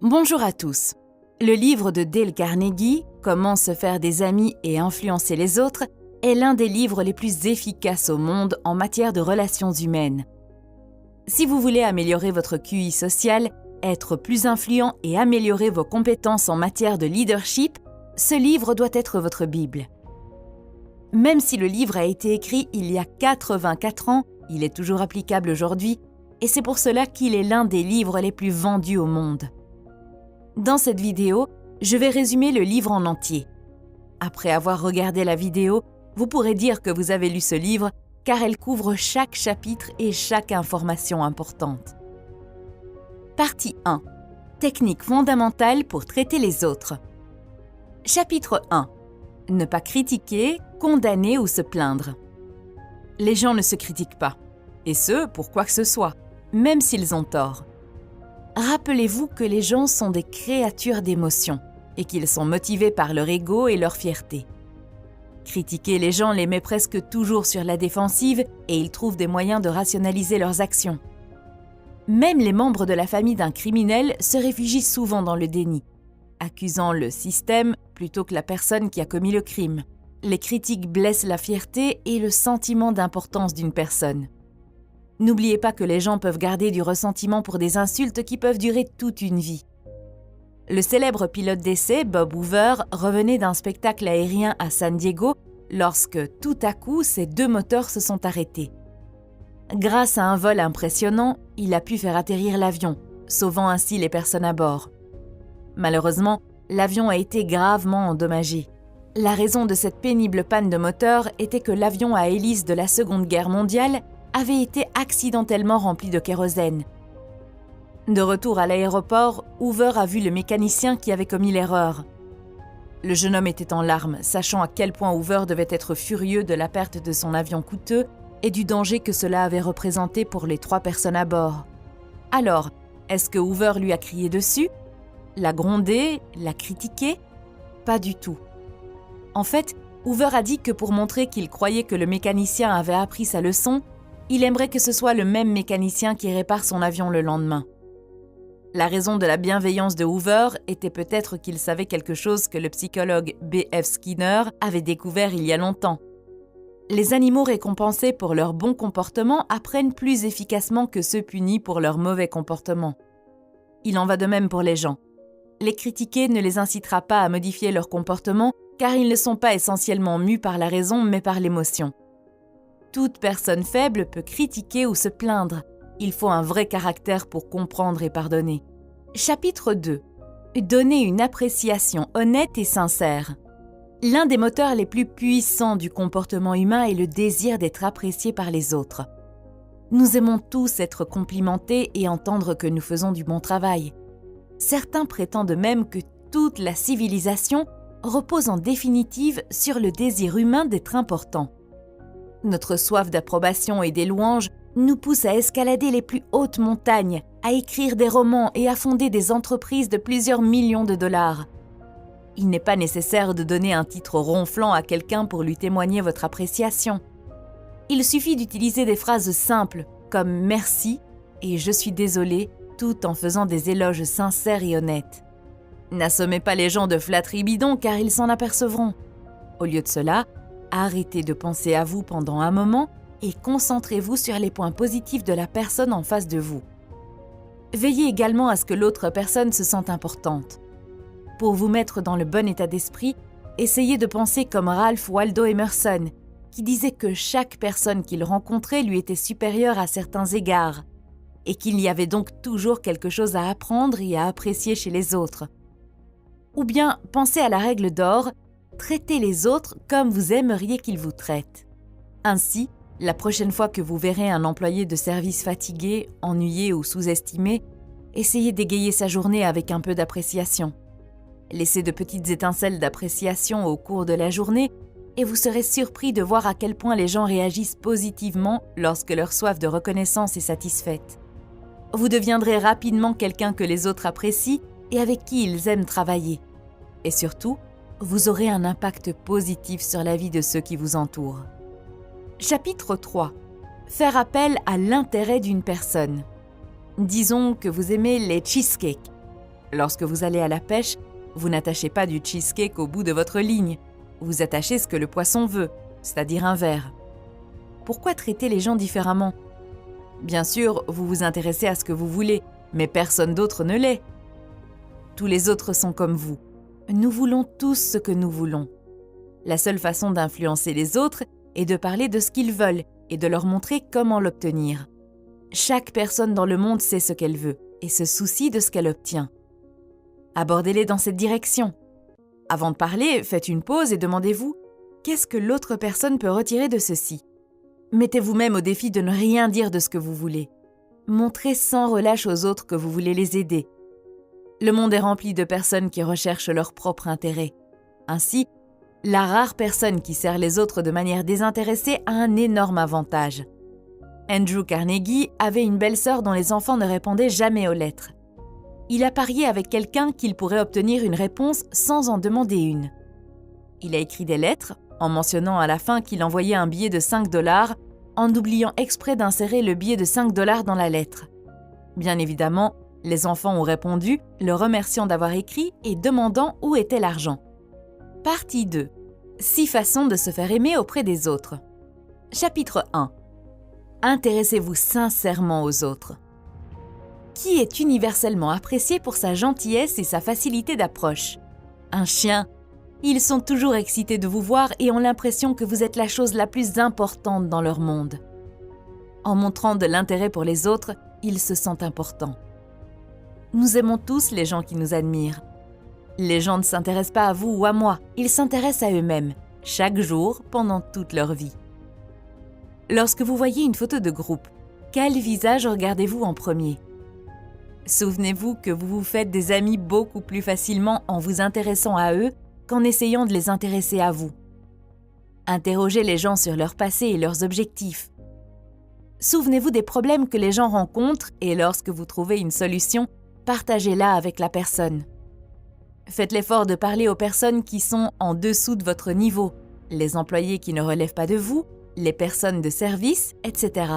Bonjour à tous. Le livre de Dale Carnegie, Comment se faire des amis et influencer les autres, est l'un des livres les plus efficaces au monde en matière de relations humaines. Si vous voulez améliorer votre QI social, être plus influent et améliorer vos compétences en matière de leadership, ce livre doit être votre Bible. Même si le livre a été écrit il y a 84 ans, il est toujours applicable aujourd'hui, et c'est pour cela qu'il est l'un des livres les plus vendus au monde. Dans cette vidéo, je vais résumer le livre en entier. Après avoir regardé la vidéo, vous pourrez dire que vous avez lu ce livre car elle couvre chaque chapitre et chaque information importante. Partie 1. Techniques fondamentales pour traiter les autres. Chapitre 1. Ne pas critiquer, condamner ou se plaindre. Les gens ne se critiquent pas, et ce, pour quoi que ce soit, même s'ils ont tort. Rappelez-vous que les gens sont des créatures d'émotions et qu'ils sont motivés par leur ego et leur fierté. Critiquer les gens les met presque toujours sur la défensive et ils trouvent des moyens de rationaliser leurs actions. Même les membres de la famille d'un criminel se réfugient souvent dans le déni, accusant le système plutôt que la personne qui a commis le crime. Les critiques blessent la fierté et le sentiment d'importance d'une personne. N'oubliez pas que les gens peuvent garder du ressentiment pour des insultes qui peuvent durer toute une vie. Le célèbre pilote d'essai, Bob Hoover, revenait d'un spectacle aérien à San Diego lorsque, tout à coup, ses 2 moteurs se sont arrêtés. Grâce à un vol impressionnant, il a pu faire atterrir l'avion, sauvant ainsi les personnes à bord. Malheureusement, l'avion a été gravement endommagé. La raison de cette pénible panne de moteur était que l'avion à hélice de la Seconde Guerre mondiale avait été accidentellement rempli de kérosène. De retour à l'aéroport, Hoover a vu le mécanicien qui avait commis l'erreur. Le jeune homme était en larmes, sachant à quel point Hoover devait être furieux de la perte de son avion coûteux et du danger que cela avait représenté pour les 3 personnes à bord. Alors, est-ce que Hoover lui a crié dessus? L'a grondé? L'a critiqué? Pas du tout. En fait, Hoover a dit que pour montrer qu'il croyait que le mécanicien avait appris sa leçon, il aimerait que ce soit le même mécanicien qui répare son avion le lendemain. La raison de la bienveillance de Hoover était peut-être qu'il savait quelque chose que le psychologue B.F. Skinner avait découvert il y a longtemps. Les animaux récompensés pour leur bon comportement apprennent plus efficacement que ceux punis pour leur mauvais comportement. Il en va de même pour les gens. Les critiquer ne les incitera pas à modifier leur comportement car ils ne sont pas essentiellement mus par la raison mais par l'émotion. Toute personne faible peut critiquer ou se plaindre. Il faut un vrai caractère pour comprendre et pardonner. Chapitre 2. Donner une appréciation honnête et sincère. L'un des moteurs les plus puissants du comportement humain est le désir d'être apprécié par les autres. Nous aimons tous être complimentés et entendre que nous faisons du bon travail. Certains prétendent même que toute la civilisation repose en définitive sur le désir humain d'être important. Notre soif d'approbation et des louanges nous pousse à escalader les plus hautes montagnes, à écrire des romans et à fonder des entreprises de plusieurs millions de dollars. Il n'est pas nécessaire de donner un titre ronflant à quelqu'un pour lui témoigner votre appréciation. Il suffit d'utiliser des phrases simples comme « merci » et « je suis désolé » tout en faisant des éloges sincères et honnêtes. N'assommez pas les gens de flatteries bidons car ils s'en apercevront. Au lieu de cela, arrêtez de penser à vous pendant un moment et concentrez-vous sur les points positifs de la personne en face de vous. Veillez également à ce que l'autre personne se sente importante. Pour vous mettre dans le bon état d'esprit, essayez de penser comme Ralph Waldo Emerson, qui disait que chaque personne qu'il rencontrait lui était supérieure à certains égards, et qu'il y avait donc toujours quelque chose à apprendre et à apprécier chez les autres. Ou bien pensez à la règle d'or, traitez les autres comme vous aimeriez qu'ils vous traitent. Ainsi, la prochaine fois que vous verrez un employé de service fatigué, ennuyé ou sous-estimé, essayez d'égayer sa journée avec un peu d'appréciation. Laissez de petites étincelles d'appréciation au cours de la journée et vous serez surpris de voir à quel point les gens réagissent positivement lorsque leur soif de reconnaissance est satisfaite. Vous deviendrez rapidement quelqu'un que les autres apprécient et avec qui ils aiment travailler. Et surtout, vous aurez un impact positif sur la vie de ceux qui vous entourent. Chapitre 3. Faire appel à l'intérêt d'une personne. Disons que vous aimez les cheesecakes. Lorsque vous allez à la pêche, vous n'attachez pas du cheesecake au bout de votre ligne. Vous attachez ce que le poisson veut, c'est-à-dire un verre. Pourquoi traiter les gens différemment? Bien sûr, vous vous intéressez à ce que vous voulez, mais personne d'autre ne l'est. Tous les autres sont comme vous. Nous voulons tous ce que nous voulons. La seule façon d'influencer les autres est de parler de ce qu'ils veulent et de leur montrer comment l'obtenir. Chaque personne dans le monde sait ce qu'elle veut et se soucie de ce qu'elle obtient. Abordez-les dans cette direction. Avant de parler, faites une pause et demandez-vous « Qu'est-ce que l'autre personne peut retirer de ceci ?» Mettez vous-même au défi de ne rien dire de ce que vous voulez. Montrez sans relâche aux autres que vous voulez les aider. Le monde est rempli de personnes qui recherchent leur propre intérêt. Ainsi, la rare personne qui sert les autres de manière désintéressée a un énorme avantage. Andrew Carnegie avait une belle-sœur dont les enfants ne répondaient jamais aux lettres. Il a parié avec quelqu'un qu'il pourrait obtenir une réponse sans en demander une. Il a écrit des lettres, en mentionnant à la fin qu'il envoyait un billet de 5 $, en oubliant exprès d'insérer le billet de 5 $ dans la lettre. Bien évidemment, les enfants ont répondu, le remerciant d'avoir écrit et demandant où était l'argent. Partie 2. 6 façons de se faire aimer auprès des autres. Chapitre 1. Intéressez-vous sincèrement aux autres. Qui est universellement apprécié pour sa gentillesse et sa facilité d'approche? Un chien. Ils sont toujours excités de vous voir et ont l'impression que vous êtes la chose la plus importante dans leur monde. En montrant de l'intérêt pour les autres, ils se sentent importants. Nous aimons tous les gens qui nous admirent. Les gens ne s'intéressent pas à vous ou à moi, ils s'intéressent à eux-mêmes, chaque jour, pendant toute leur vie. Lorsque vous voyez une photo de groupe, quel visage regardez-vous en premier? Souvenez-vous que vous vous faites des amis beaucoup plus facilement en vous intéressant à eux qu'en essayant de les intéresser à vous. Interrogez les gens sur leur passé et leurs objectifs. Souvenez-vous des problèmes que les gens rencontrent et lorsque vous trouvez une solution, partagez-la avec la personne. Faites l'effort de parler aux personnes qui sont en dessous de votre niveau, les employés qui ne relèvent pas de vous, les personnes de service, etc.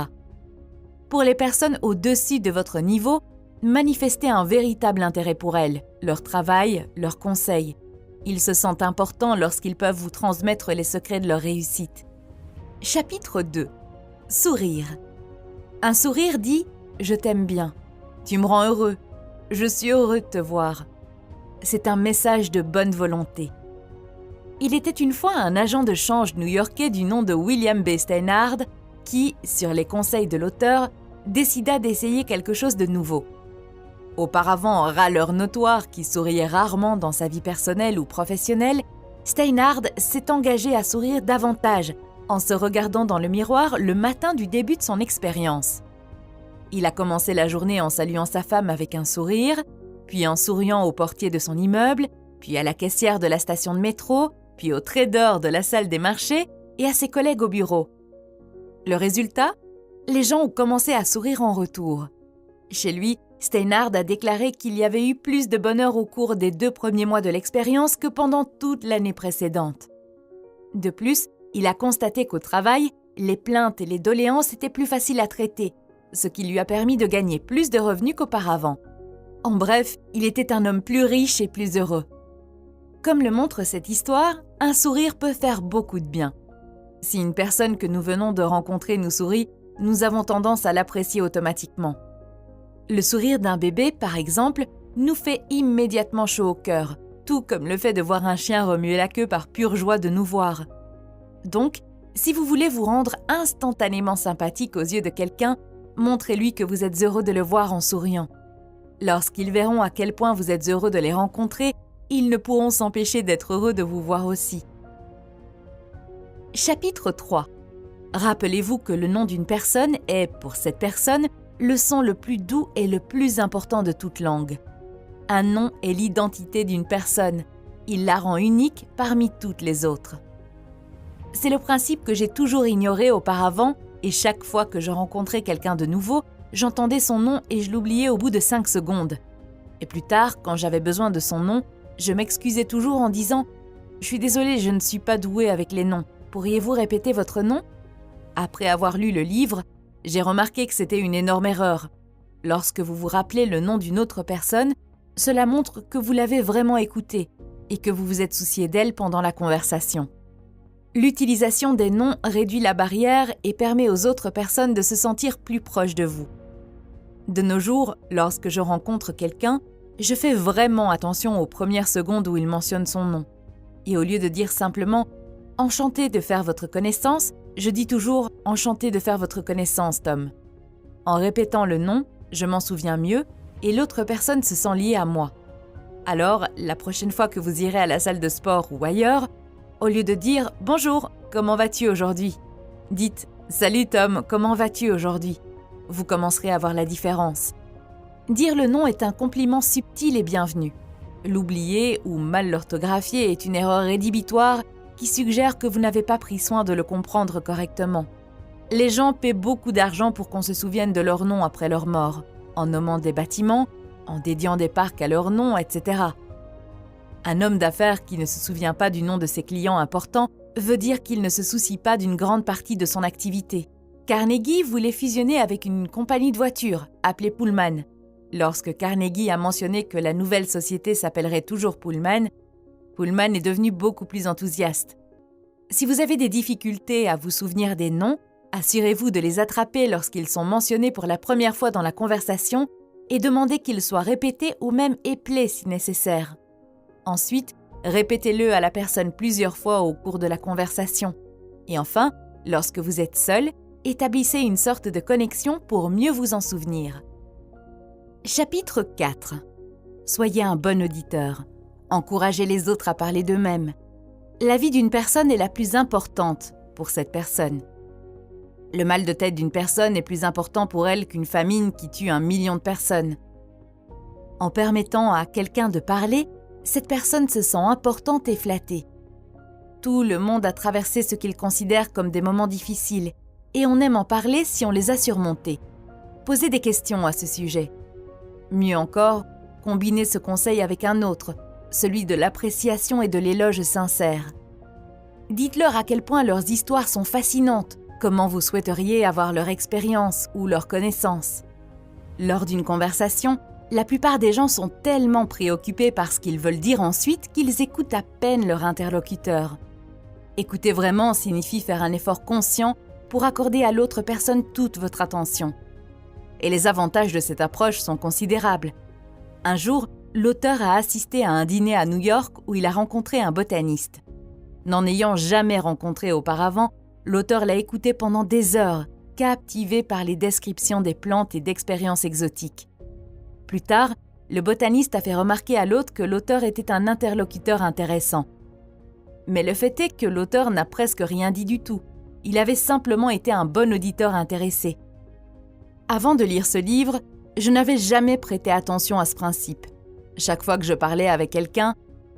Pour les personnes au-dessus de votre niveau, manifestez un véritable intérêt pour elles, leur travail, leurs conseils. Ils se sentent importants lorsqu'ils peuvent vous transmettre les secrets de leur réussite. Chapitre 2. Sourire. Un sourire dit « Je t'aime bien »,« Tu me rends heureux »,« Je suis heureux de te voir ». C'est un message de bonne volonté. Il était une fois un agent de change new-yorkais du nom de William B. Steinhardt qui, sur les conseils de l'auteur, décida d'essayer quelque chose de nouveau. Auparavant râleur notoire qui souriait rarement dans sa vie personnelle ou professionnelle, Steinhardt s'est engagé à sourire davantage en se regardant dans le miroir le matin du début de son expérience. Il a commencé la journée en saluant sa femme avec un sourire, puis en souriant au portier de son immeuble, puis à la caissière de la station de métro, puis au trader de la salle des marchés et à ses collègues au bureau. Le résultat? Les gens ont commencé à sourire en retour. Chez lui, Steinhardt a déclaré qu'il y avait eu plus de bonheur au cours des 2 premiers mois de l'expérience que pendant toute l'année précédente. De plus, il a constaté qu'au travail, les plaintes et les doléances étaient plus faciles à traiter, ce qui lui a permis de gagner plus de revenus qu'auparavant. En bref, il était un homme plus riche et plus heureux. Comme le montre cette histoire, un sourire peut faire beaucoup de bien. Si une personne que nous venons de rencontrer nous sourit, nous avons tendance à l'apprécier automatiquement. Le sourire d'un bébé, par exemple, nous fait immédiatement chaud au cœur, tout comme le fait de voir un chien remuer la queue par pure joie de nous voir. Donc, si vous voulez vous rendre instantanément sympathique aux yeux de quelqu'un, montrez-lui que vous êtes heureux de le voir en souriant. Lorsqu'ils verront à quel point vous êtes heureux de les rencontrer, ils ne pourront s'empêcher d'être heureux de vous voir aussi. Chapitre 3. Rappelez-vous que le nom d'une personne est, pour cette personne, le son le plus doux et le plus important de toute langue. Un nom est l'identité d'une personne. Il la rend unique parmi toutes les autres. C'est le principe que j'ai toujours ignoré auparavant et chaque fois que je rencontrais quelqu'un de nouveau, j'entendais son nom et je l'oubliais au bout de 5 secondes. Et plus tard, quand j'avais besoin de son nom, je m'excusais toujours en disant « Je suis désolée, je ne suis pas douée avec les noms. Pourriez-vous répéter votre nom ?» Après avoir lu le livre, j'ai remarqué que c'était une énorme erreur. Lorsque vous vous rappelez le nom d'une autre personne, Cela montre que vous l'avez vraiment écoutée et que vous vous êtes soucié d'elle pendant la conversation. L'utilisation des noms réduit la barrière et permet aux autres personnes de se sentir plus proches de vous. De nos jours, lorsque je rencontre quelqu'un, je fais vraiment attention aux premières secondes où il mentionne son nom. Et au lieu de dire simplement « Enchanté de faire votre connaissance », je dis toujours « Enchanté de faire votre connaissance, Tom ». En répétant le nom, je m'en souviens mieux et l'autre personne se sent liée à moi. Alors, la prochaine fois que vous irez à la salle de sport ou ailleurs, au lieu de dire « Bonjour, comment vas-tu aujourd'hui ?» dites « Salut Tom, comment vas-tu aujourd'hui ?» Vous commencerez à voir la différence. Dire le nom est un compliment subtil et bienvenu. L'oublier ou mal l'orthographier est une erreur rédhibitoire qui suggère que vous n'avez pas pris soin de le comprendre correctement. Les gens paient beaucoup d'argent pour qu'on se souvienne de leur nom après leur mort, en nommant des bâtiments, en dédiant des parcs à leur nom, etc. Un homme d'affaires qui ne se souvient pas du nom de ses clients importants veut dire qu'il ne se soucie pas d'une grande partie de son activité. Carnegie voulait fusionner avec une compagnie de voitures, appelée Pullman. Lorsque Carnegie a mentionné que la nouvelle société s'appellerait toujours Pullman, Pullman est devenu beaucoup plus enthousiaste. Si vous avez des difficultés à vous souvenir des noms, assurez-vous de les attraper lorsqu'ils sont mentionnés pour la première fois dans la conversation et demandez qu'ils soient répétés ou même éplés si nécessaire. Ensuite, répétez-le à la personne plusieurs fois au cours de la conversation. Et enfin, lorsque vous êtes seul, établissez une sorte de connexion pour mieux vous en souvenir. Chapitre 4. Soyez un bon auditeur. Encouragez les autres à parler d'eux-mêmes. La vie d'une personne est la plus importante pour cette personne. Le mal de tête d'une personne est plus important pour elle qu'une famine qui tue 1 million de personnes. En permettant à quelqu'un de parler, cette personne se sent importante et flattée. Tout le monde a traversé ce qu'il considère comme des moments difficiles, et on aime en parler si on les a surmontés. Posez des questions à ce sujet. Mieux encore, combinez ce conseil avec un autre, celui de l'appréciation et de l'éloge sincère. Dites-leur à quel point leurs histoires sont fascinantes, comment vous souhaiteriez avoir leur expérience ou leur connaissance. Lors d'une conversation, la plupart des gens sont tellement préoccupés par ce qu'ils veulent dire ensuite qu'ils écoutent à peine leur interlocuteur. Écouter vraiment signifie faire un effort conscient pour accorder à l'autre personne toute votre attention. Et les avantages de cette approche sont considérables. Un jour, l'auteur a assisté à un dîner à New York où il a rencontré un botaniste. N'en ayant jamais rencontré auparavant, l'auteur l'a écouté pendant des heures, captivé par les descriptions des plantes et d'expériences exotiques. Plus tard, le botaniste a fait remarquer à l'autre que l'auteur était un interlocuteur intéressant. Mais le fait est que l'auteur n'a presque rien dit du tout. Il avait simplement été un bon auditeur intéressé. Avant de lire ce livre, je n'avais jamais prêté attention à ce principe. Chaque fois que je parlais avec quelqu'un,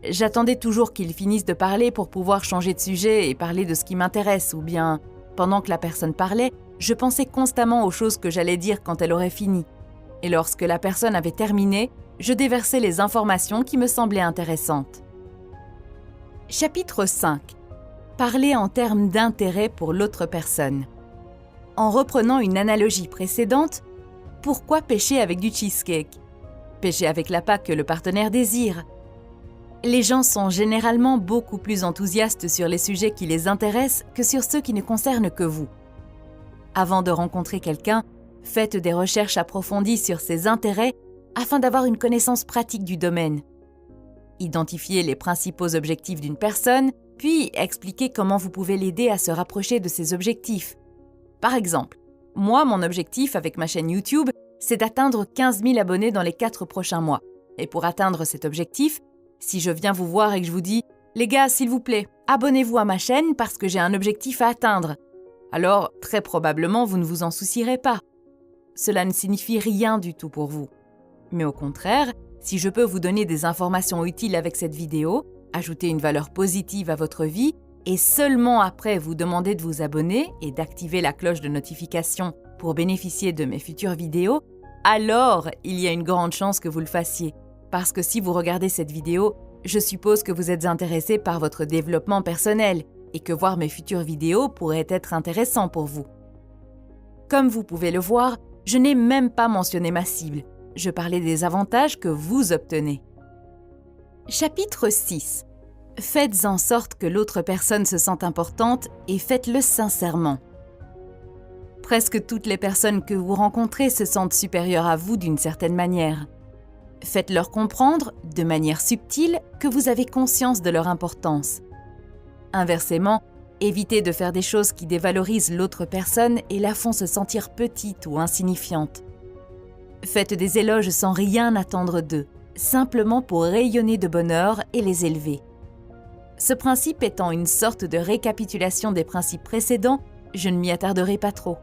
j'attendais toujours qu'il finisse de parler pour pouvoir changer de sujet et parler de ce qui m'intéresse, ou bien, pendant que la personne parlait, je pensais constamment aux choses que j'allais dire quand elle aurait fini. Et lorsque la personne avait terminé, je déversais les informations qui me semblaient intéressantes. Chapitre 5. Parler en termes d'intérêt pour l'autre personne. En reprenant une analogie précédente, pourquoi pêcher avec du cheesecake? Pêcher avec l'appât que le partenaire désire. Les gens sont généralement beaucoup plus enthousiastes sur les sujets qui les intéressent que sur ceux qui ne concernent que vous. Avant de rencontrer quelqu'un, faites des recherches approfondies sur ses intérêts afin d'avoir une connaissance pratique du domaine. Identifiez les principaux objectifs d'une personne, puis expliquez comment vous pouvez l'aider à se rapprocher de ses objectifs. Par exemple, moi, mon objectif avec ma chaîne YouTube, c'est d'atteindre 15 000 abonnés dans les 4 prochains mois. Et pour atteindre cet objectif, si je viens vous voir et que je vous dis « Les gars, s'il vous plaît, abonnez-vous à ma chaîne parce que j'ai un objectif à atteindre », alors très probablement vous ne vous en soucierez pas. Cela ne signifie rien du tout pour vous. Mais au contraire, si je peux vous donner des informations utiles avec cette vidéo, ajouter une valeur positive à votre vie et seulement après vous demander de vous abonner et d'activer la cloche de notification pour bénéficier de mes futures vidéos, alors il y a une grande chance que vous le fassiez. Parce que si vous regardez cette vidéo, je suppose que vous êtes intéressé par votre développement personnel et que voir mes futures vidéos pourrait être intéressant pour vous. Comme vous pouvez le voir, je n'ai même pas mentionné ma cible. je parlais des avantages que vous obtenez. Chapitre 6. Faites en sorte que l'autre personne se sente importante et faites-le sincèrement. Presque toutes les personnes que vous rencontrez se sentent supérieures à vous d'une certaine manière. Faites-leur comprendre, de manière subtile, que vous avez conscience de leur importance. Inversement, évitez de faire des choses qui dévalorisent l'autre personne et la font se sentir petite ou insignifiante. Faites des éloges sans rien attendre d'eux, simplement pour rayonner de bonheur et les élever. Ce principe étant une sorte de récapitulation des principes précédents, je ne m'y attarderai pas trop.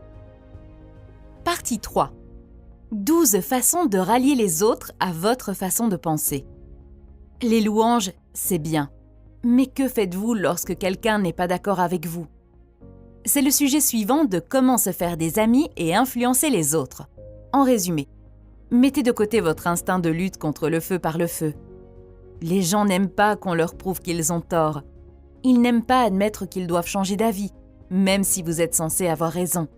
Partie 3. 12 façons de rallier les autres à votre façon de penser. Les louanges, c'est bien. Mais que faites-vous lorsque quelqu'un n'est pas d'accord avec vous? C'est le sujet suivant de comment se faire des amis et influencer les autres. En résumé, mettez de côté votre instinct de lutte contre le feu par le feu. Les gens n'aiment pas qu'on leur prouve qu'ils ont tort. Ils n'aiment pas admettre qu'ils doivent changer d'avis, même si vous êtes censé avoir raison.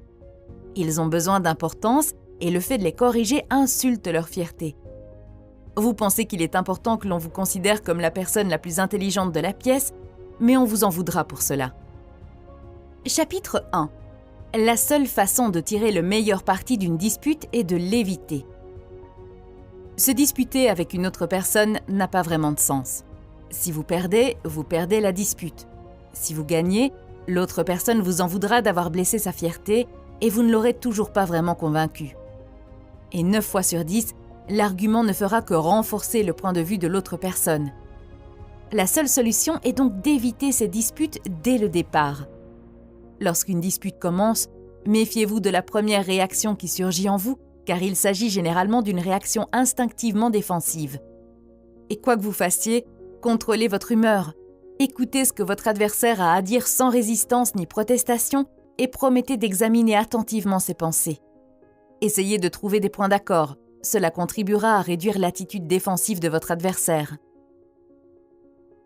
Ils ont besoin d'importance et le fait de les corriger insulte leur fierté. Vous pensez qu'il est important que l'on vous considère comme la personne la plus intelligente de la pièce, mais on vous en voudra pour cela. Chapitre 1. La seule façon de tirer le meilleur parti d'une dispute est de l'éviter. Se disputer avec une autre personne n'a pas vraiment de sens. Si vous perdez la dispute. Si vous gagnez, l'autre personne vous en voudra d'avoir blessé sa fierté et vous ne l'aurez toujours pas vraiment convaincu. Et 9 fois sur 10, l'argument ne fera que renforcer le point de vue de l'autre personne. La seule solution est donc d'éviter ces disputes dès le départ. Lorsqu'une dispute commence, méfiez-vous de la première réaction qui surgit en vous, car il s'agit généralement d'une réaction instinctivement défensive. Et quoi que vous fassiez, contrôlez votre humeur. Écoutez ce que votre adversaire a à dire sans résistance ni protestation et promettez d'examiner attentivement ses pensées. Essayez de trouver des points d'accord. Cela contribuera à réduire l'attitude défensive de votre adversaire.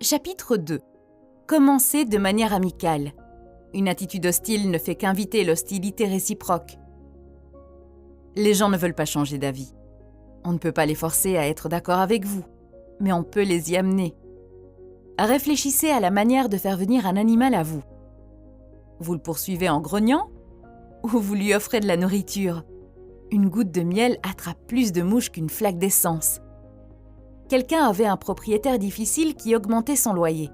Chapitre 2. Commencez de manière amicale. Une attitude hostile ne fait qu'inviter l'hostilité réciproque. Les gens ne veulent pas changer d'avis. On ne peut pas les forcer à être d'accord avec vous, mais on peut les y amener. Réfléchissez à la manière de faire venir un animal à vous. Vous le poursuivez en grognant ou vous lui offrez de la nourriture? Une goutte de miel attrape plus de mouches qu'une flaque d'essence. Quelqu'un avait un propriétaire difficile qui augmentait son loyer.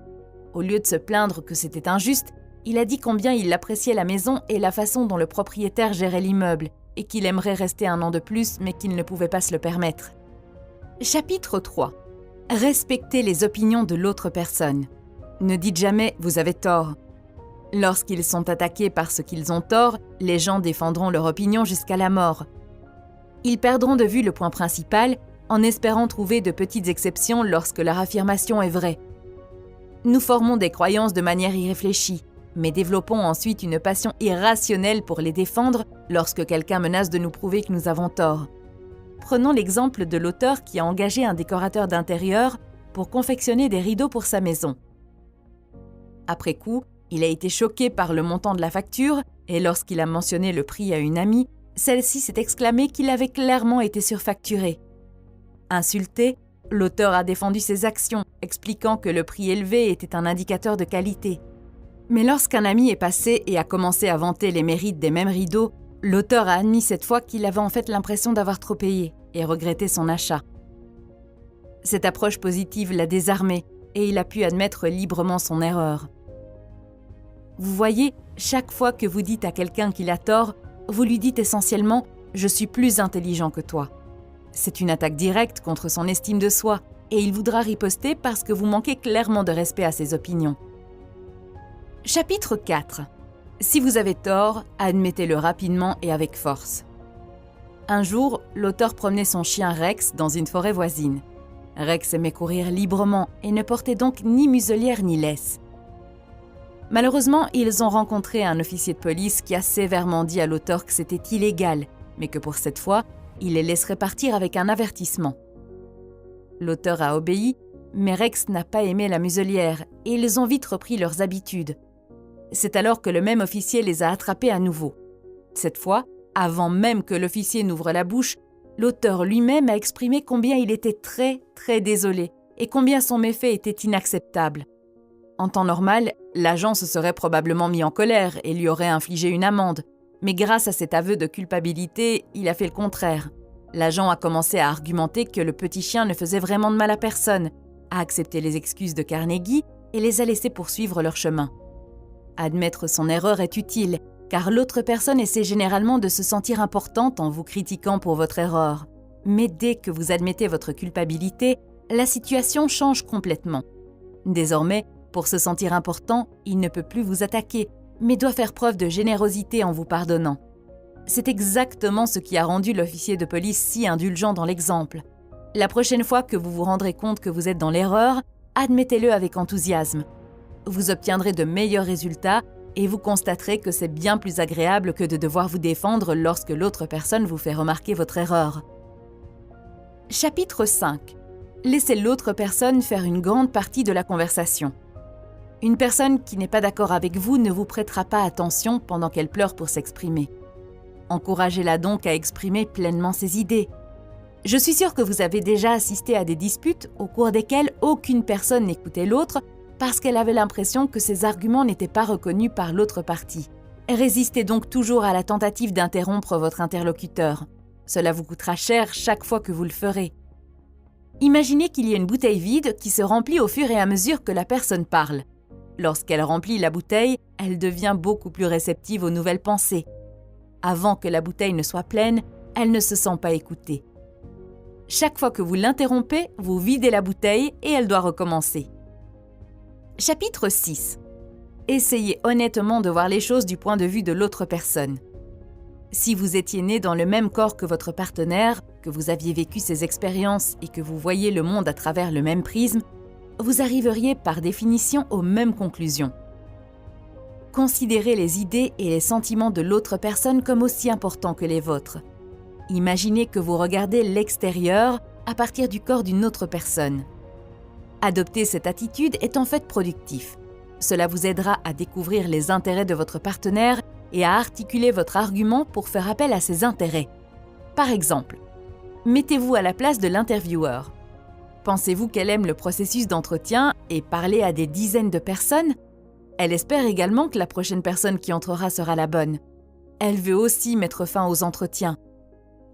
Au lieu de se plaindre que c'était injuste, il a dit combien il appréciait la maison et la façon dont le propriétaire gérait l'immeuble, et qu'il aimerait rester 1 an de plus, mais qu'il ne pouvait pas se le permettre. Chapitre 3. Respectez les opinions de l'autre personne. Ne dites jamais « vous avez tort ». Lorsqu'ils sont attaqués parce qu'ils ont tort, les gens défendront leur opinion jusqu'à la mort. Ils perdront de vue le point principal en espérant trouver de petites exceptions lorsque leur affirmation est vraie. Nous formons des croyances de manière irréfléchie, mais développons ensuite une passion irrationnelle pour les défendre lorsque quelqu'un menace de nous prouver que nous avons tort. Prenons l'exemple de l'auteur qui a engagé un décorateur d'intérieur pour confectionner des rideaux pour sa maison. Après coup, il a été choqué par le montant de la facture et lorsqu'il a mentionné le prix à une amie, celle-ci s'est exclamée qu'il avait clairement été surfacturé. Insulté, l'auteur a défendu ses actions, expliquant que le prix élevé était un indicateur de qualité. Mais lorsqu'un ami est passé et a commencé à vanter les mérites des mêmes rideaux, l'auteur a admis cette fois qu'il avait en fait l'impression d'avoir trop payé et regretté son achat. Cette approche positive l'a désarmé et il a pu admettre librement son erreur. Vous voyez, chaque fois que vous dites à quelqu'un qu'il a tort, vous lui dites essentiellement « je suis plus intelligent que toi ». C'est une attaque directe contre son estime de soi et il voudra riposter parce que vous manquez clairement de respect à ses opinions. Chapitre 4. Si vous avez tort, admettez-le rapidement et avec force. Un jour, l'auteur promenait son chien Rex dans une forêt voisine. Rex aimait courir librement et ne portait donc ni muselière ni laisse. Malheureusement, ils ont rencontré un officier de police qui a sévèrement dit à l'auteur que c'était illégal, mais que pour cette fois, il les laisserait partir avec un avertissement. L'auteur a obéi, mais Rex n'a pas aimé la muselière et ils ont vite repris leurs habitudes. C'est alors que le même officier les a attrapés à nouveau. Cette fois, avant même que l'officier n'ouvre la bouche, l'auteur lui-même a exprimé combien il était très, très désolé et combien son méfait était inacceptable. En temps normal, l'agent se serait probablement mis en colère et lui aurait infligé une amende. Mais grâce à cet aveu de culpabilité, il a fait le contraire. L'agent a commencé à argumenter que le petit chien ne faisait vraiment de mal à personne, a accepté les excuses de Carnegie et les a laissés poursuivre leur chemin. Admettre son erreur est utile, car l'autre personne essaie généralement de se sentir importante en vous critiquant pour votre erreur. Mais dès que vous admettez votre culpabilité, la situation change complètement. Désormais, pour se sentir important, il ne peut plus vous attaquer, mais doit faire preuve de générosité en vous pardonnant. C'est exactement ce qui a rendu l'officier de police si indulgent dans l'exemple. La prochaine fois que vous vous rendrez compte que vous êtes dans l'erreur, admettez-le avec enthousiasme. Vous obtiendrez de meilleurs résultats et vous constaterez que c'est bien plus agréable que de devoir vous défendre lorsque l'autre personne vous fait remarquer votre erreur. Chapitre 5. Laissez l'autre personne faire une grande partie de la conversation. Une personne qui n'est pas d'accord avec vous ne vous prêtera pas attention pendant qu'elle pleure pour s'exprimer. Encouragez-la donc à exprimer pleinement ses idées. Je suis sûre que vous avez déjà assisté à des disputes au cours desquelles aucune personne n'écoutait l'autre parce qu'elle avait l'impression que ses arguments n'étaient pas reconnus par l'autre partie. Résistez donc toujours à la tentative d'interrompre votre interlocuteur. Cela vous coûtera cher chaque fois que vous le ferez. Imaginez qu'il y ait une bouteille vide qui se remplit au fur et à mesure que la personne parle. Lorsqu'elle remplit la bouteille, elle devient beaucoup plus réceptive aux nouvelles pensées. Avant que la bouteille ne soit pleine, elle ne se sent pas écoutée. Chaque fois que vous l'interrompez, vous videz la bouteille et elle doit recommencer. Chapitre 6. Essayez honnêtement de voir les choses du point de vue de l'autre personne. Si vous étiez né dans le même corps que votre partenaire, que vous aviez vécu ces expériences et que vous voyez le monde à travers le même prisme, vous arriveriez par définition aux mêmes conclusions. Considérez les idées et les sentiments de l'autre personne comme aussi importants que les vôtres. Imaginez que vous regardez l'extérieur à partir du corps d'une autre personne. Adopter cette attitude est en fait productif. Cela vous aidera à découvrir les intérêts de votre partenaire et à articuler votre argument pour faire appel à ses intérêts. Par exemple, mettez-vous à la place de l'intervieweur. Pensez-vous qu'elle aime le processus d'entretien et parler à des dizaines de personnes? Elle espère également que la prochaine personne qui entrera sera la bonne. Elle veut aussi mettre fin aux entretiens.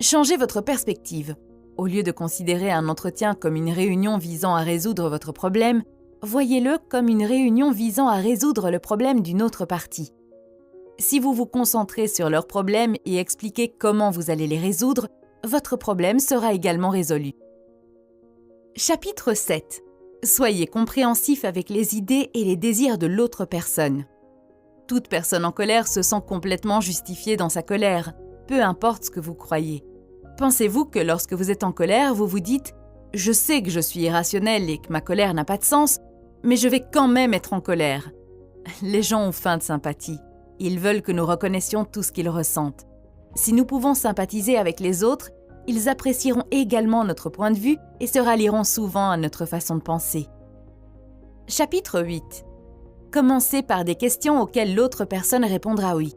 Changez votre perspective. Au lieu de considérer un entretien comme une réunion visant à résoudre votre problème, voyez-le comme une réunion visant à résoudre le problème d'une autre partie. Si vous vous concentrez sur leurs problèmes et expliquez comment vous allez les résoudre, votre problème sera également résolu. Chapitre 7. Soyez compréhensif avec les idées et les désirs de l'autre personne. Toute personne en colère se sent complètement justifiée dans sa colère, peu importe ce que vous croyez. Pensez-vous que lorsque vous êtes en colère, vous vous dites « Je sais que je suis irrationnel et que ma colère n'a pas de sens, mais je vais quand même être en colère. » Les gens ont faim de sympathie. Ils veulent que nous reconnaissions tout ce qu'ils ressentent. Si nous pouvons sympathiser avec les autres, ils apprécieront également notre point de vue et se rallieront souvent à notre façon de penser. Chapitre 8. Commencez par des questions auxquelles l'autre personne répondra oui.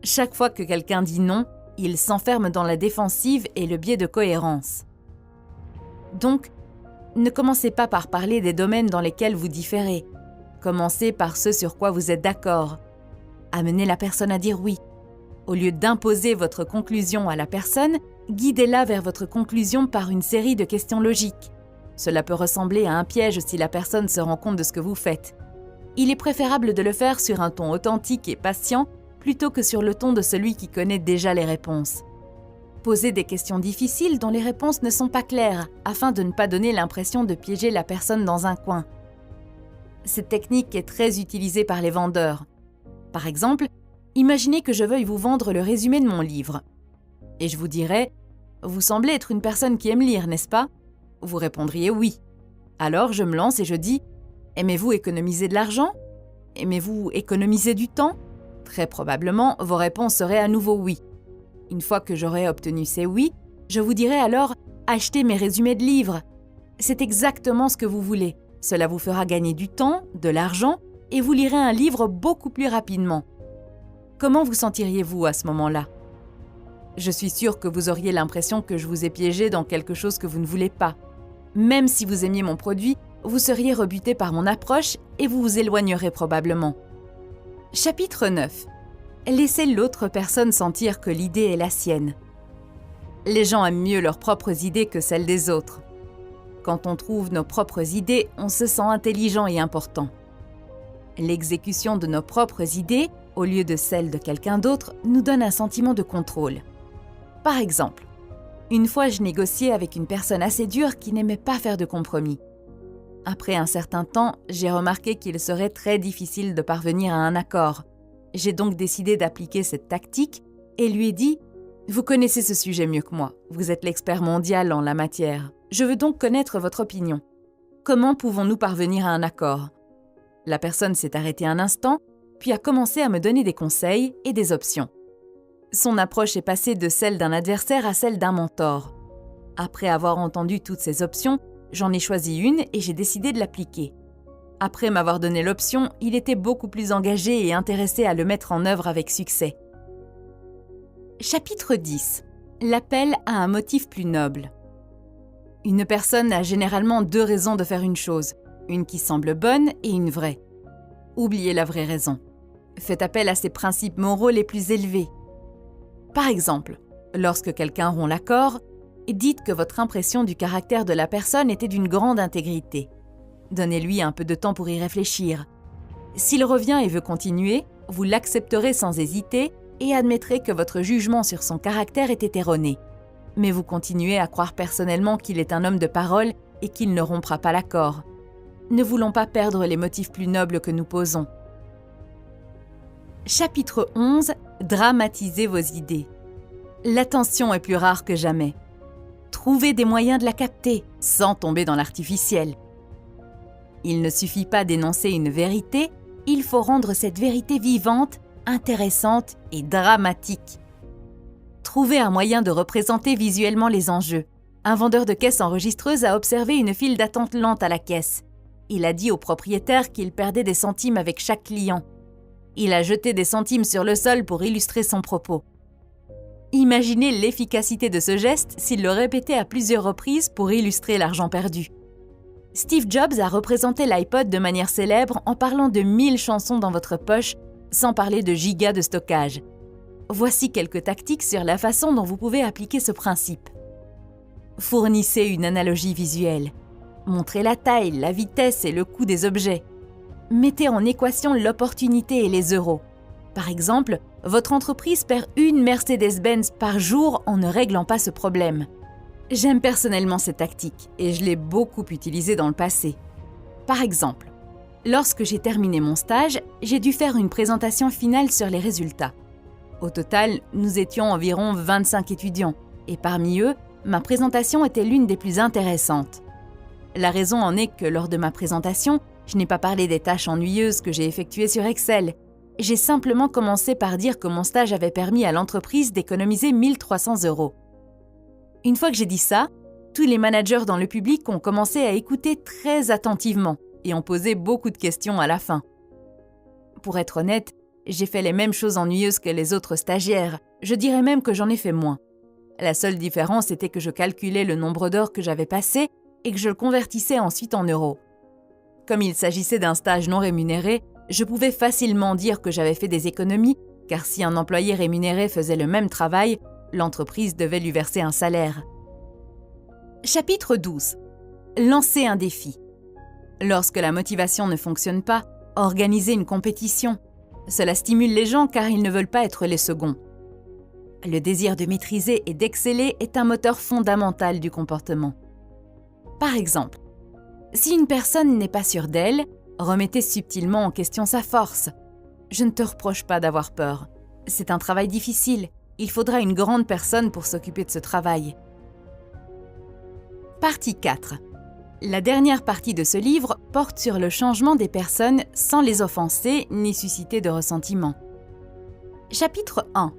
Chaque fois que quelqu'un dit non, il s'enferme dans la défensive et le biais de cohérence. Donc, ne commencez pas par parler des domaines dans lesquels vous différez. Commencez par ce sur quoi vous êtes d'accord. Amenez la personne à dire oui. Au lieu d'imposer votre conclusion à la personne, guidez-la vers votre conclusion par une série de questions logiques. Cela peut ressembler à un piège si la personne se rend compte de ce que vous faites. Il est préférable de le faire sur un ton authentique et patient plutôt que sur le ton de celui qui connaît déjà les réponses. Posez des questions difficiles dont les réponses ne sont pas claires, afin de ne pas donner l'impression de piéger la personne dans un coin. Cette technique est très utilisée par les vendeurs. Par exemple, imaginez que je veuille vous vendre le résumé de mon livre. Et je vous dirais « Vous semblez être une personne qui aime lire, n'est-ce pas ?» Vous répondriez « Oui ». Alors je me lance et je dis « Aimez-vous économiser de l'argent ? Aimez-vous économiser du temps ?» Très probablement, vos réponses seraient à nouveau « oui ». Une fois que j'aurai obtenu ces « oui », je vous dirai alors « Achetez mes résumés de livres ». C'est exactement ce que vous voulez. Cela vous fera gagner du temps, de l'argent, et vous lirez un livre beaucoup plus rapidement. Comment vous sentiriez-vous à ce moment-là ? Je suis sûre que vous auriez l'impression que je vous ai piégé dans quelque chose que vous ne voulez pas. Même si vous aimiez mon produit, vous seriez rebuté par mon approche et vous vous éloignerez probablement. Chapitre 9. Laissez l'autre personne sentir que l'idée est la sienne. Les gens aiment mieux leurs propres idées que celles des autres. Quand on trouve nos propres idées, on se sent intelligent et important. L'exécution de nos propres idées, au lieu de celle de quelqu'un d'autre, nous donne un sentiment de contrôle. Par exemple, une fois je négociais avec une personne assez dure qui n'aimait pas faire de compromis. Après un certain temps, j'ai remarqué qu'il serait très difficile de parvenir à un accord. J'ai donc décidé d'appliquer cette tactique et lui ai dit « Vous connaissez ce sujet mieux que moi, vous êtes l'expert mondial en la matière. Je veux donc connaître votre opinion. Comment pouvons-nous parvenir à un accord ?» La personne s'est arrêtée un instant, puis a commencé à me donner des conseils et des options. Son approche est passée de celle d'un adversaire à celle d'un mentor. Après avoir entendu toutes ces options, j'en ai choisi une et j'ai décidé de l'appliquer. Après m'avoir donné l'option, il était beaucoup plus engagé et intéressé à le mettre en œuvre avec succès. Chapitre 10. L'appel à un motif plus noble. Une personne a généralement 2 raisons de faire une chose, une qui semble bonne et une vraie. Oubliez la vraie raison. Faites appel à ses principes moraux les plus élevés. Par exemple, lorsque quelqu'un rompt l'accord, dites que votre impression du caractère de la personne était d'une grande intégrité. Donnez-lui un peu de temps pour y réfléchir. S'il revient et veut continuer, vous l'accepterez sans hésiter et admettrez que votre jugement sur son caractère est erroné. Mais vous continuez à croire personnellement qu'il est un homme de parole et qu'il ne rompra pas l'accord. Ne voulons pas perdre les motifs plus nobles que nous posons. Chapitre 11. Dramatisez vos idées. L'attention est plus rare que jamais. Trouvez des moyens de la capter, sans tomber dans l'artificiel. Il ne suffit pas d'énoncer une vérité, il faut rendre cette vérité vivante, intéressante et dramatique. Trouvez un moyen de représenter visuellement les enjeux. Un vendeur de caisse enregistreuse a observé une file d'attente lente à la caisse. Il a dit au propriétaire qu'il perdait des centimes avec chaque client. Il a jeté des centimes sur le sol pour illustrer son propos. Imaginez l'efficacité de ce geste s'il le répétait à plusieurs reprises pour illustrer l'argent perdu. Steve Jobs a représenté l'iPod de manière célèbre en parlant de 1000 chansons dans votre poche, sans parler de gigas de stockage. Voici quelques tactiques sur la façon dont vous pouvez appliquer ce principe. Fournissez une analogie visuelle. Montrez la taille, la vitesse et le coût des objets. Mettez en équation l'opportunité et les euros. Par exemple, votre entreprise perd une Mercedes-Benz par jour en ne réglant pas ce problème. J'aime personnellement cette tactique et je l'ai beaucoup utilisée dans le passé. Par exemple, lorsque j'ai terminé mon stage, j'ai dû faire une présentation finale sur les résultats. Au total, nous étions environ 25 étudiants et parmi eux, ma présentation était l'une des plus intéressantes. La raison en est que lors de ma présentation, je n'ai pas parlé des tâches ennuyeuses que j'ai effectuées sur Excel. J'ai simplement commencé par dire que mon stage avait permis à l'entreprise d'économiser 1 300 €. Une fois que j'ai dit ça, tous les managers dans le public ont commencé à écouter très attentivement et ont posé beaucoup de questions à la fin. Pour être honnête, j'ai fait les mêmes choses ennuyeuses que les autres stagiaires. Je dirais même que j'en ai fait moins. La seule différence était que je calculais le nombre d'heures que j'avais passé et que je le convertissais ensuite en euros. Comme il s'agissait d'un stage non rémunéré, je pouvais facilement dire que j'avais fait des économies, car si un employé rémunéré faisait le même travail, l'entreprise devait lui verser un salaire. Chapitre 12. Lancez un défi. Lorsque la motivation ne fonctionne pas, organisez une compétition. Cela stimule les gens car ils ne veulent pas être les seconds. Le désir de maîtriser et d'exceller est un moteur fondamental du comportement. Par exemple, si une personne n'est pas sûre d'elle, remettez subtilement en question sa force. Je ne te reproche pas d'avoir peur. C'est un travail difficile. Il faudra une grande personne pour s'occuper de ce travail. Partie 4. La dernière partie de ce livre porte sur le changement des personnes sans les offenser ni susciter de ressentiment. Chapitre 1.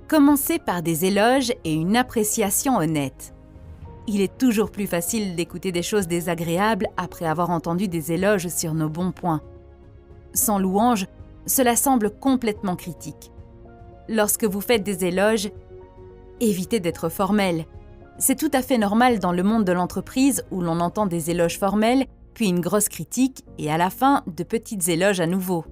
Commencez par des éloges et une appréciation honnête. Il est toujours plus facile d'écouter des choses désagréables après avoir entendu des éloges sur nos bons points. Sans louange, cela semble complètement critique. Lorsque vous faites des éloges, Évitez d'être formel. C'est tout à fait normal dans le monde de l'entreprise où l'on entend des éloges formels, puis une grosse critique et à la fin, de petites éloges à nouveau.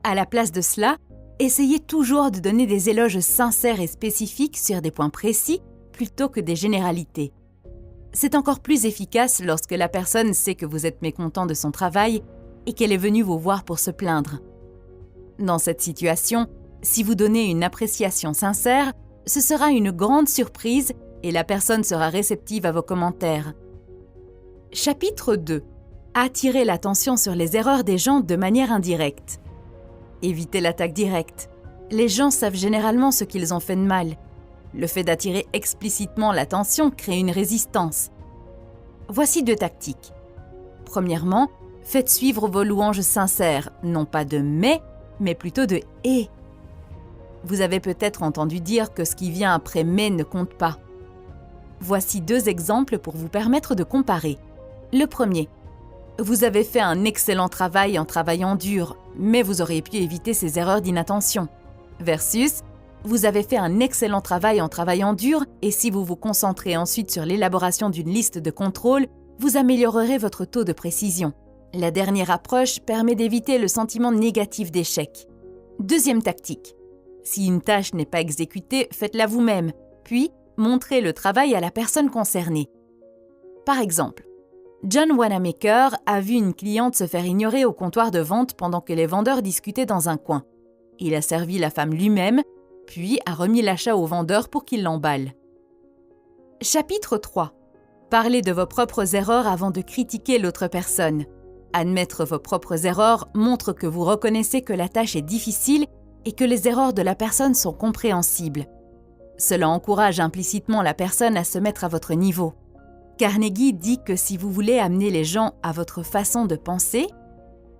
À la place de cela, essayez toujours de donner des éloges sincères et spécifiques sur des points précis plutôt que des généralités. C'est encore plus efficace lorsque la personne sait que vous êtes mécontent de son travail et qu'elle est venue vous voir pour se plaindre. Dans cette situation, si vous donnez une appréciation sincère, ce sera une grande surprise et la personne sera réceptive à vos commentaires. Chapitre 2. Attirer l'attention sur les erreurs des gens de manière indirecte. Évitez l'attaque directe. Les gens savent généralement ce qu'ils ont fait de mal. Le fait d'attirer explicitement l'attention crée une résistance. Voici 2 tactiques. Premièrement, faites suivre vos louanges sincères, non pas de mais plutôt de et. Vous avez peut-être entendu dire que ce qui vient après mais ne compte pas. Voici 2 exemples pour vous permettre de comparer. Le premier. Vous avez fait un excellent travail en travaillant dur, mais vous auriez pu éviter ces erreurs d'inattention. Versus, vous avez fait un excellent travail en travaillant dur et si vous vous concentrez ensuite sur l'élaboration d'une liste de contrôle, vous améliorerez votre taux de précision. La dernière approche permet d'éviter le sentiment négatif d'échec. Deuxième tactique. Si une tâche n'est pas exécutée, faites-la vous-même, puis montrez le travail à la personne concernée. Par exemple, John Wanamaker a vu une cliente se faire ignorer au comptoir de vente pendant que les vendeurs discutaient dans un coin. Il a servi la femme lui-même, puis a remis l'achat au vendeur pour qu'il l'emballe. Chapitre 3. Parlez de vos propres erreurs avant de critiquer l'autre personne. Admettre vos propres erreurs montre que vous reconnaissez que la tâche est difficile et que les erreurs de la personne sont compréhensibles. Cela encourage implicitement la personne à se mettre à votre niveau. Carnegie dit que si vous voulez amener les gens à votre façon de penser,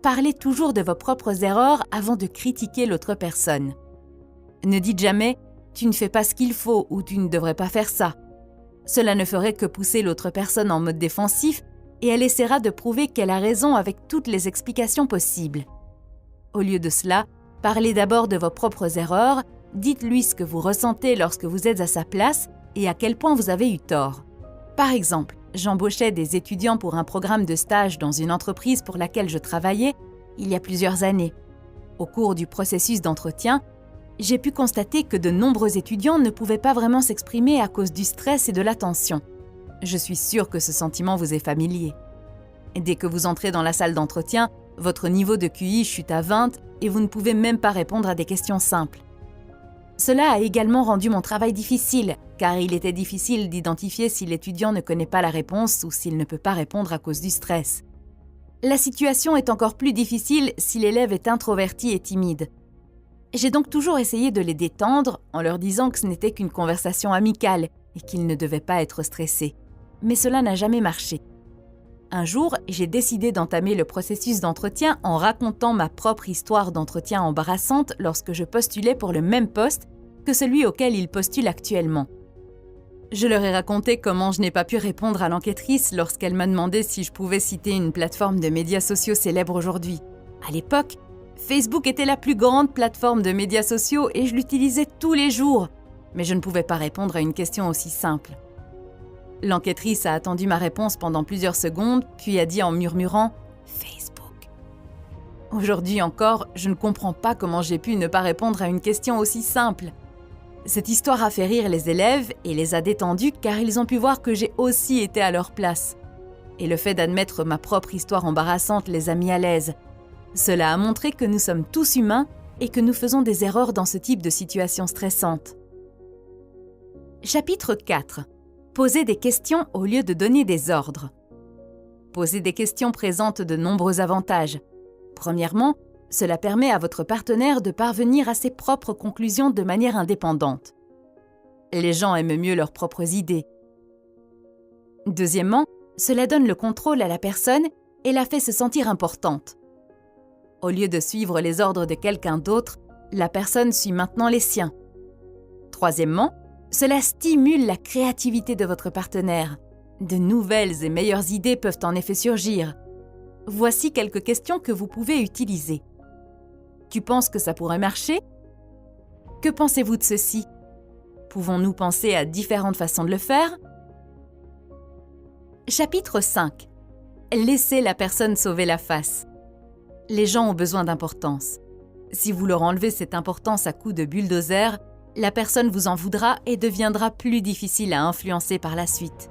parlez toujours de vos propres erreurs avant de critiquer l'autre personne. Ne dites jamais « tu ne fais pas ce qu'il faut » ou « tu ne devrais pas faire ça ». Cela ne ferait que pousser l'autre personne en mode défensif et elle essaiera de prouver qu'elle a raison avec toutes les explications possibles. Au lieu de cela, parlez d'abord de vos propres erreurs, dites-lui ce que vous ressentez lorsque vous êtes à sa place et à quel point vous avez eu tort. Par exemple, j'embauchais des étudiants pour un programme de stage dans une entreprise pour laquelle je travaillais il y a plusieurs années. Au cours du processus d'entretien, j'ai pu constater que de nombreux étudiants ne pouvaient pas vraiment s'exprimer à cause du stress et de la tension. Je suis sûre que ce sentiment vous est familier. Dès que vous entrez dans la salle d'entretien, votre niveau de QI chute à 20 et vous ne pouvez même pas répondre à des questions simples. Cela a également rendu mon travail difficile, car il était difficile d'identifier si l'étudiant ne connaît pas la réponse ou s'il ne peut pas répondre à cause du stress. La situation est encore plus difficile si l'élève est introverti et timide. J'ai donc toujours essayé de les détendre en leur disant que ce n'était qu'une conversation amicale et qu'ils ne devaient pas être stressés. Mais cela n'a jamais marché. Un jour, j'ai décidé d'entamer le processus d'entretien en racontant ma propre histoire d'entretien embarrassante lorsque je postulais pour le même poste que celui auquel ils postulent actuellement. Je leur ai raconté comment je n'ai pas pu répondre à l'enquêtrice lorsqu'elle m'a demandé si je pouvais citer une plateforme de médias sociaux célèbre aujourd'hui. À l'époque, Facebook était la plus grande plateforme de médias sociaux et je l'utilisais tous les jours, mais je ne pouvais pas répondre à une question aussi simple. L'enquêtrice a attendu ma réponse pendant plusieurs secondes, puis a dit en murmurant « Facebook ». Aujourd'hui encore, je ne comprends pas comment j'ai pu ne pas répondre à une question aussi simple. Cette histoire a fait rire les élèves et les a détendus car ils ont pu voir que j'ai aussi été à leur place. Et le fait d'admettre ma propre histoire embarrassante les a mis à l'aise. Cela a montré que nous sommes tous humains et que nous faisons des erreurs dans ce type de situation stressante. Chapitre 4. Poser des questions au lieu de donner des ordres. Poser des questions présente de nombreux avantages. Premièrement, cela permet à votre partenaire de parvenir à ses propres conclusions de manière indépendante. Les gens aiment mieux leurs propres idées. Deuxièmement, cela donne le contrôle à la personne et la fait se sentir importante. Au lieu de suivre les ordres de quelqu'un d'autre, la personne suit maintenant les siens. Troisièmement, cela stimule la créativité de votre partenaire. De nouvelles et meilleures idées peuvent en effet surgir. Voici quelques questions que vous pouvez utiliser. Tu penses que ça pourrait marcher? Que pensez-vous de ceci? Pouvons-nous penser à différentes façons de le faire? Chapitre 5. Laissez la personne sauver la face. Les gens ont besoin d'importance. Si vous leur enlevez cette importance à coups de bulldozer, la personne vous en voudra et deviendra plus difficile à influencer par la suite.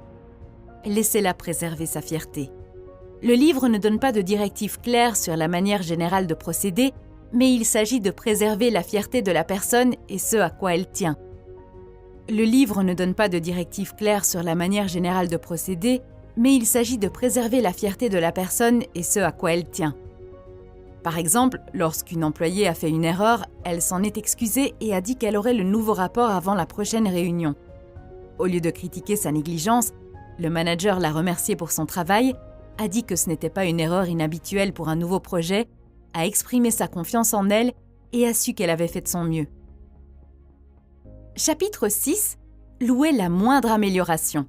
Laissez-la préserver sa fierté. Le livre ne donne pas de directives claires sur la manière générale de procéder, mais il s'agit de préserver la fierté de la personne et ce à quoi elle tient. Le livre ne donne pas de directives claires sur la manière générale de procéder, mais il s'agit de préserver la fierté de la personne et ce à quoi elle tient. Par exemple, lorsqu'une employée a fait une erreur, elle s'en est excusée et a dit qu'elle aurait le nouveau rapport avant la prochaine réunion. Au lieu de critiquer sa négligence, le manager l'a remerciée pour son travail, a dit que ce n'était pas une erreur inhabituelle pour un nouveau projet, a exprimé sa confiance en elle et a su qu'elle avait fait de son mieux. Chapitre 6. Louer la moindre amélioration.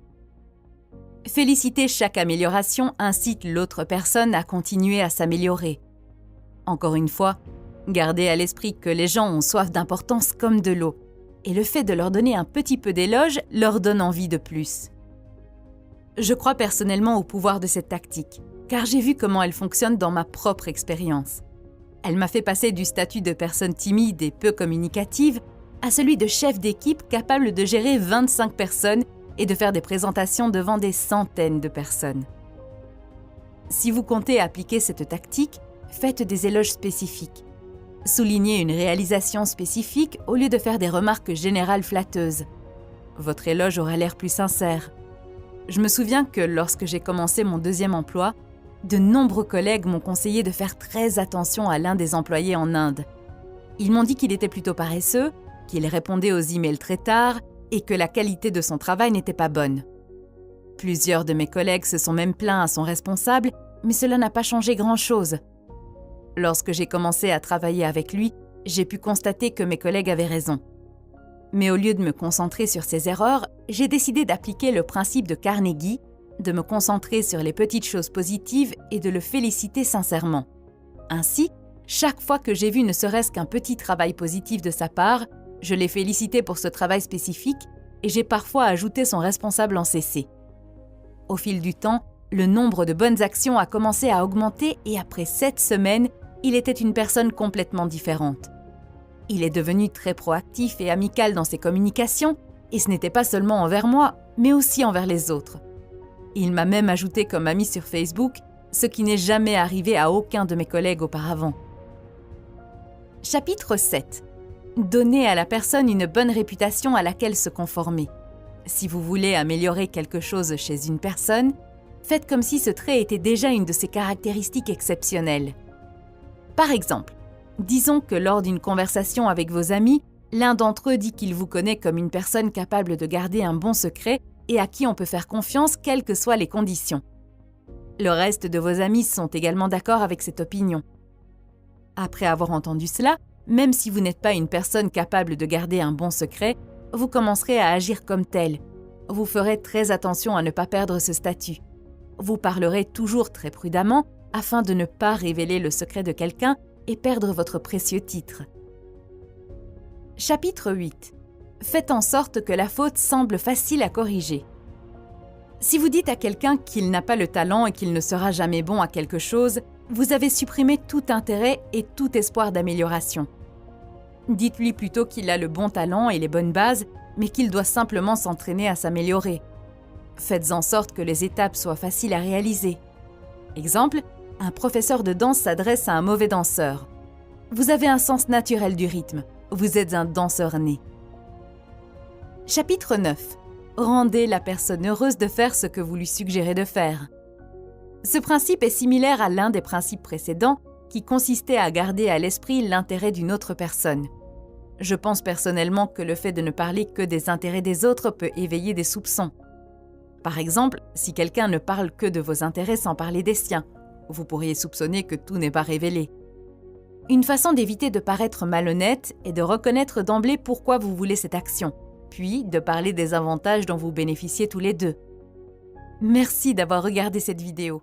Féliciter chaque amélioration incite l'autre personne à continuer à s'améliorer. Encore une fois, gardez à l'esprit que les gens ont soif d'importance comme de l'eau, et le fait de leur donner un petit peu d'éloge leur donne envie de plus. Je crois personnellement au pouvoir de cette tactique, car j'ai vu comment elle fonctionne dans ma propre expérience. Elle m'a fait passer du statut de personne timide et peu communicative à celui de chef d'équipe capable de gérer 25 personnes et de faire des présentations devant des centaines de personnes. Si vous comptez appliquer cette tactique, faites des éloges spécifiques. Soulignez une réalisation spécifique au lieu de faire des remarques générales flatteuses. Votre éloge aura l'air plus sincère. Je me souviens que lorsque j'ai commencé mon 2e emploi, de nombreux collègues m'ont conseillé de faire très attention à l'un des employés en Inde. Ils m'ont dit qu'il était plutôt paresseux, qu'il répondait aux emails très tard et que la qualité de son travail n'était pas bonne. Plusieurs de mes collègues se sont même plaints à son responsable, mais cela n'a pas changé grand-chose. Lorsque j'ai commencé à travailler avec lui, j'ai pu constater que mes collègues avaient raison. Mais au lieu de me concentrer sur ses erreurs, j'ai décidé d'appliquer le principe de Carnegie, de me concentrer sur les petites choses positives et de le féliciter sincèrement. Ainsi, chaque fois que j'ai vu ne serait-ce qu'un petit travail positif de sa part, je l'ai félicité pour ce travail spécifique et j'ai parfois ajouté son responsable en CC. Au fil du temps, le nombre de bonnes actions a commencé à augmenter et après 7 semaines, il était une personne complètement différente. Il est devenu très proactif et amical dans ses communications, et ce n'était pas seulement envers moi, mais aussi envers les autres. Il m'a même ajouté comme ami sur Facebook, ce qui n'est jamais arrivé à aucun de mes collègues auparavant. Chapitre 7. Donnez à la personne une bonne réputation à laquelle se conformer. Si vous voulez améliorer quelque chose chez une personne, faites comme si ce trait était déjà une de ses caractéristiques exceptionnelles. Par exemple, disons que lors d'une conversation avec vos amis, l'un d'entre eux dit qu'il vous connaît comme une personne capable de garder un bon secret et à qui on peut faire confiance quelles que soient les conditions. Le reste de vos amis sont également d'accord avec cette opinion. Après avoir entendu cela, même si vous n'êtes pas une personne capable de garder un bon secret, vous commencerez à agir comme tel. Vous ferez très attention à ne pas perdre ce statut. Vous parlerez toujours très prudemment afin de ne pas révéler le secret de quelqu'un et perdre votre précieux titre. Chapitre 8. Faites en sorte que la faute semble facile à corriger. Si vous dites à quelqu'un qu'il n'a pas le talent et qu'il ne sera jamais bon à quelque chose, vous avez supprimé tout intérêt et tout espoir d'amélioration. Dites-lui plutôt qu'il a le bon talent et les bonnes bases, mais qu'il doit simplement s'entraîner à s'améliorer. Faites en sorte que les étapes soient faciles à réaliser. Exemple, un professeur de danse s'adresse à un mauvais danseur. Vous avez un sens naturel du rythme. Vous êtes un danseur né. Chapitre 9. Rendez la personne heureuse de faire ce que vous lui suggérez de faire. Ce principe est similaire à l'un des principes précédents qui consistait à garder à l'esprit l'intérêt d'une autre personne. Je pense personnellement que le fait de ne parler que des intérêts des autres peut éveiller des soupçons. Par exemple, si quelqu'un ne parle que de vos intérêts sans parler des siens, vous pourriez soupçonner que tout n'est pas révélé. Une façon d'éviter de paraître malhonnête est de reconnaître d'emblée pourquoi vous voulez cette action, puis de parler des avantages dont vous bénéficiez tous les deux. Merci d'avoir regardé cette vidéo.